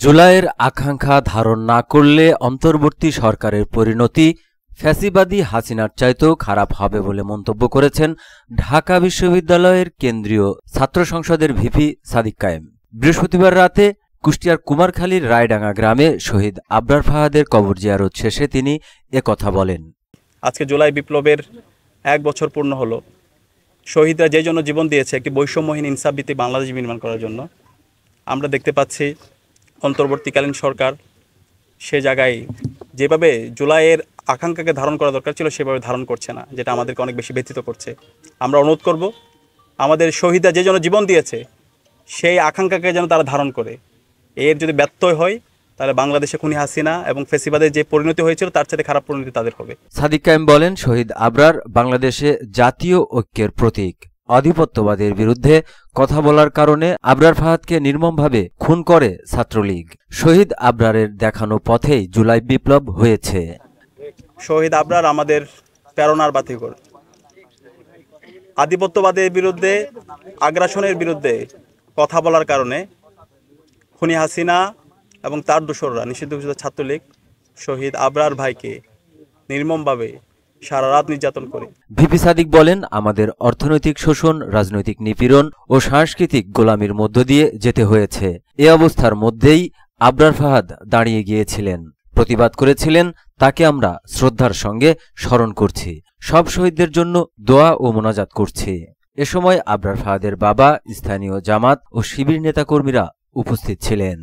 জুলাইয়ের আকাঙ্ক্ষা ধারণ না করলে অন্তর্বর্তী সরকারের পরিণতি ফ্যাসিবাদী হাসিনার চাইতেও খারাপ হবে বলে মন্তব্য করেছেন ঢাকা বিশ্ববিদ্যালয়ের কেন্দ্রীয় ছাত্র সংসদের ভিপি সাদিক কায়েম। বৃহস্পতিবার রাতে কুষ্টিয়ার কুমারখালীর রায়ডাঙ্গা গ্রামে শহীদ আবরার ফাহাদের কবর জিয়ারত শেষে তিনি একথা বলেন। আজকে জুলাই বিপ্লবের 1 বছর পূর্ণ হলো। শহীদরা যে জন্য জীবন দিয়েছে একটি বৈষম্যহীন ইনসাফভিত্তিক বাংলাদেশ নির্মাণ করার জন্য। আমরা দেখতে পাচ্ছি অন্তর্বর্তীকালীন সরকার সে জায়গায় যেভাবে জুলাইয়ের আকাঙ্ক্ষাকে ধারণ করা দরকার ছিল সেভাবে ধারণ করছে না, যেটা আমাদেরকে অনেক বেশি ব্যথিত করছে। আমরা অনুরোধ করব আমাদের শহীদরা যে জন্য জীবন দিয়েছে সেই আকাঙ্ক্ষাকে যেন তারা ধারণ করে। এর যদি ব্যত্যয় হয় তাহলে বাংলাদেশে খুনি হাসিনা এবং ফ্যাসিবাদের যে পরিণতি হয়েছিল তার সাথে খারাপ পরিণতি তাদের হবে। সাদিক কায়েম বলেন, শহীদ আবরার বাংলাদেশে জাতীয় ঐক্যের প্রতীক। আধিপত্যবাদের বিরুদ্ধে কথা বলার কারণে আবরার ফাহাদকে নির্মমভাবে খুন করে ছাত্রলীগ। শহীদ আবরারের দেখানো পথেই জুলাই বিপ্লব হয়েছে। শহীদ আবরার আমাদের প্রেরণার বাতিঘর। আধিপত্যবাদের বিরুদ্ধে, আগ্রাসনের বিরুদ্ধে কথা বলার কারণে খুনি হাসিনা এবং তার দোসররা নিষিদ্ধ ঘোষিত ছাত্রলীগ শহীদ আবরার ভাইকে নির্মমভাবে সারা রাত নির্যাতন করে। ভিপি সাদিক বলেন, আমাদের অর্থনৈতিক শোষণ, রাজনৈতিক নিপীড়ন ও সাংস্কৃতিক গোলামির মধ্য দিয়ে যেতে হয়েছে। এ অবস্থার মধ্যেই আবরার ফাহাদ দাঁড়িয়ে গিয়েছিলেন, প্রতিবাদ করেছিলেন। তাকে আমরা শ্রদ্ধার সঙ্গে স্মরণ করছি। সব শহীদদের জন্য দোয়া ও মোনাজাত করছি। এ সময় আবরার ফাহাদের বাবা, স্থানীয় জামাত ও শিবির নেতাকর্মীরা উপস্থিত ছিলেন।